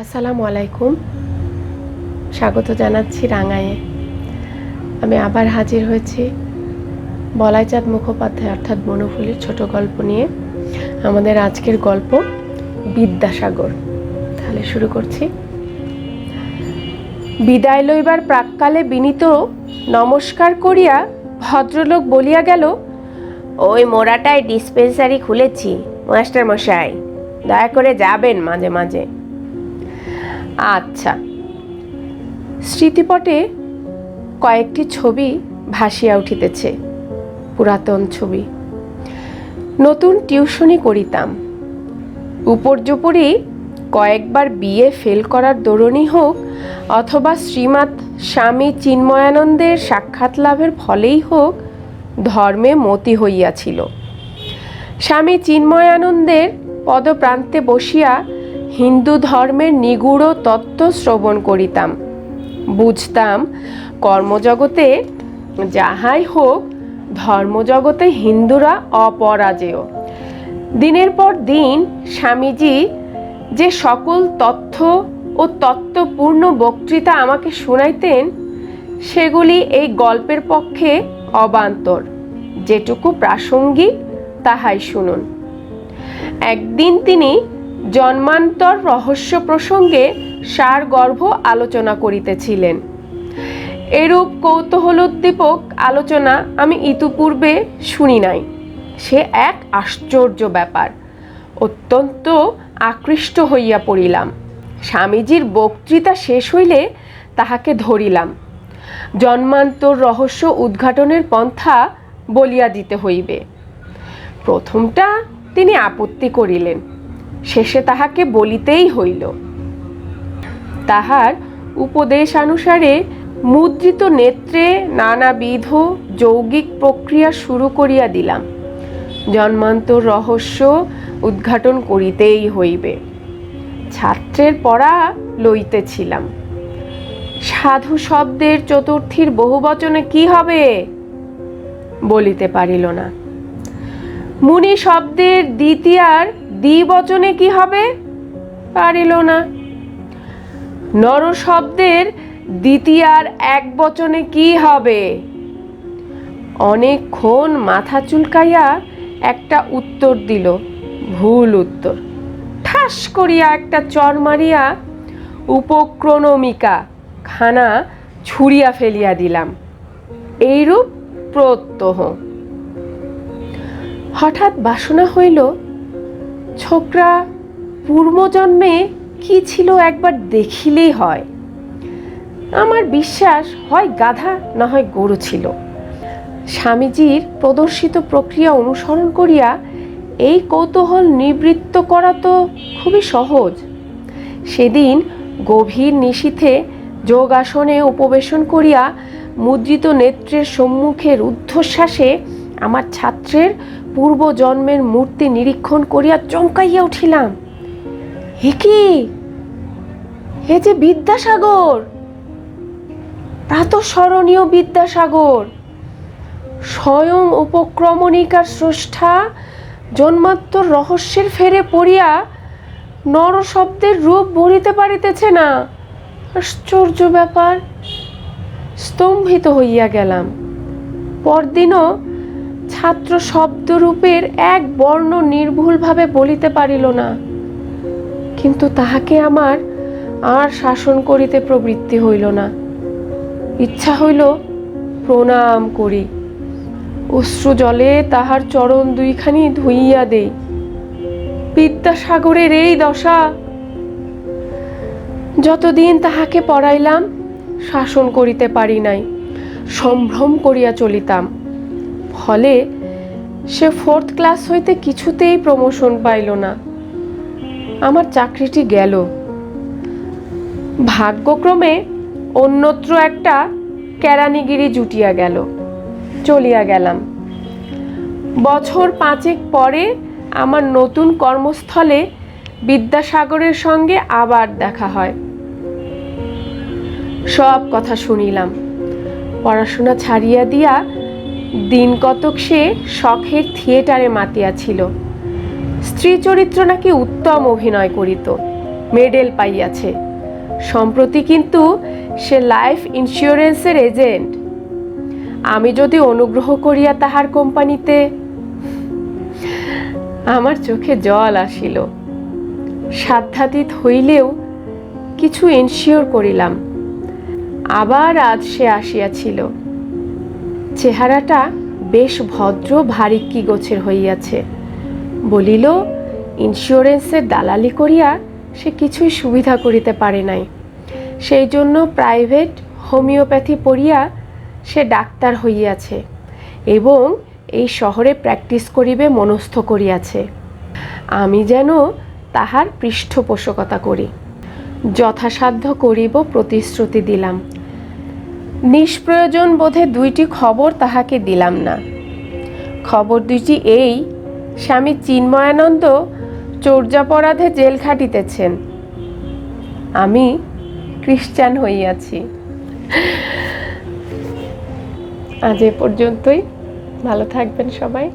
আসসালামু আলাইকুম। স্বাগত জানাচ্ছি রাঙায়ে। আমি আবার হাজির হয়েছি বলাইচাঁদ মুখোপাধ্যায় অর্থাৎ বনফুলির ছোট গল্প নিয়ে। আমাদের আজকের গল্প বিদ্যাসাগর। তাহলে শুরু করছি। বিদায় লইবার প্রাক্কালে বিনীত নমস্কার করিয়া ভদ্রলোক বলিয়া গেল, ওই মোড়াটায় ডিসপেন্সারি খুলেছি মাস্টার মশাই, দয়া করে যাবেন মাঝে মাঝে। আচ্ছা। স্মৃতিপটে কয়েকটি ছবি ভাসিয়া উঠিতেছে, পুরাতন ছবি। নতুন টিউশনি করিতাম, উপর্যুপরি কয়েকবার বিয়ে ফেল করার দরুনই হোক অথবা শ্রীমৎ স্বামী চিন্ময়ানন্দের সাক্ষাৎ লাভের ফলেই হোক ধর্মে মতি হইয়াছিল। স্বামী চিন্ময়ানন্দের পদপ্রান্তে বসিয়া হিন্দু ধর্মের নিগূঢ় তত্ত্ব শ্রবণ করিতাম। বুঝতাম কর্মজগতে যাহাই হোক ধর্মজগতে হিন্দুরা অপরাজেয়। দিনের পর দিন স্বামীজি যে সকল তথ্য ও তত্ত্বপূর্ণ বক্তৃতা আমাকে শুনাইতেন সেগুলি এই গল্পের পক্ষে অবান্তর। যেটুকু প্রাসঙ্গিক তাহাই শুনুন। একদিন তিনি জন্মান্তর রহস্য প্রসঙ্গে সারগর্ভ আলোচনা করিতেছিলেন। এরূপ কৌতূহলোদ্দীপক আলোচনা আমি ইতিপূর্বে শুনি নাই। সে এক আশ্চর্য ব্যাপার। অত্যন্ত আকৃষ্ট হইয়া পড়িলাম। স্বামীজির বক্তৃতা শেষ হইলে তাহাকে ধরিলাম। জন্মান্তর রহস্য উদ্ঘাটনের পন্থা বলিয়া দিতে হইবে। প্রথমটা তিনি আপত্তি করিলেন, শেষে তাহাকে বলিতেই হইল। তাহার উপদেশানুসারে মুদ্রিত নেত্রে নানাবিধ যৌগিক প্রক্রিয়া শুরু করিয়া দিলাম। জন্মান্তর রহস্য উদ্ঘাটন করিতেই হইবে। ছাত্রের পড়া লইতেছিলাম। সাধু শব্দের চতুর্থীর বহুবচনে কি হবে বলিতে পারিল না। মুনি শব্দের দ্বিতীয়ার দ্বিবচনে কি হবে পারিল না। নর শব্দের দ্বিতীয়ার একবচনে কি হবে। অনেকক্ষণ মাথা চুলকাইয়া একটা উত্তর দিল, ভুল উত্তর। ঠাস করিয়া একটা চর মারিয়া উপক্রমিকা খানা ছুঁড়িয়া ফেলিয়া দিলাম। এইরূপ প্রত্যহ। হঠাৎ বাসনা হইল, ছোকরা পূর্বজন্মে কি ছিল একবার দেখিলেই হয়। আমার বিশ্বাস হয় গাধা না হয় গরু ছিল। স্বামীজির প্রদর্শিত প্রক্রিয়া অনুসরণ করিয়া এই কৌতূহল নিবৃত্ত করা তো খুবই সহজ। সেদিন গভীর নিশীথে যোগাসনে উপবেশন করিয়া মুদ্রিত নেত্রের সম্মুখে রুদ্ধশ্বাসে আমার ছাত্রের পূর্বজন্মের মূর্তি নিরীক্ষণ করিয়া চমকাইয়া উঠিলাম। এ কি, এ যে বিদ্যাসাগর, প্রাতঃস্মরণীয় বিদ্যাসাগর, স্বয়ং উপক্রমণিকার স্রষ্টা। জন্মান্তর রহস্যের ফেরে পড়িয়া নর শব্দের রূপ বলিতে পারিতেছে না। আশ্চর্য ব্যাপার। স্তম্ভিত হইয়া গেলাম। পরদিনও ছাত্র শব্দরূপের এক বর্ণ নির্ভুলভাবে বলিতে পারিল না। কিন্তু তাহাকে আমার আর শাসন করিতে প্রবৃত্তি হইল না। ইচ্ছা হইল প্রণাম করি, অশ্রু জলে তাহার চরণ দুইখানি ধুইয়া দেই। বিদ্যাসাগরের এই দশা। যতদিন তাহাকে পড়াইলাম শাসন করিতে পারি নাই, সম্ভ্রম করিয়া চলিতাম। ফলে সে 4th ক্লাস হইতে কিছুতেই প্রমোশন পাইল না। আমার চাকরিটি গেল। ভাগ্যক্রমে অন্যত্র একটা কেরানিগিরি জুটিয়া গেল। চলিয়া গেলাম। বছর 5 পরে আমার নতুন কর্মস্থলে বিদ্যাসাগরের সঙ্গে আবার দেখা হয়। সব কথা শুনিলাম। পড়াশোনা ছাড়িয়া দিয়া দিন কতক সে শখের থিয়েটারে মাতিয়াছিল। স্ত্রী চরিত্র নাকি উত্তম অভিনয় করিত। মেডেল পাইয়াছে। সম্প্রতি কিন্তু সে লাইফ ইন্স্যুরেন্সের এজেন্ট। আমি যদি অনুগ্রহ করিয়া তাহার কোম্পানিতে। আমার চোখে জল আসিল। সাধ্যাতীত হইলেও কিছু এনশিওর করিলাম। আবার আজ সে আসিয়াছিল। চেহারাটা বেশ ভদ্র ভারিক্কি গোছের হইয়াছে। বলিল, ইন্স্যুরেন্সের দালালি করিয়া সে কিছুই সুবিধা করিতে পারে নাই, সেই জন্য প্রাইভেট হোমিওপ্যাথি পড়িয়া সে ডাক্তার হইয়াছে এবং এই শহরে প্র্যাকটিস করিবে মনস্থ করিয়াছে। আমি যেন তাহার পৃষ্ঠপোষকতা করি, যথাসাধ্য করিব প্রতিশ্রুতি দিলাম। নিষ্প্রয়োজন বোধে 2টি খবর তাহাকে দিলাম না। খবর 2টি এই, স্বামী চিন্ময়ানন্দ চর্যাপরাধে জেল খাটিতেছেন। আমি খ্রিস্টান হইয়াছি। আজ এ পর্যন্তই। ভালো থাকবেন সবাই।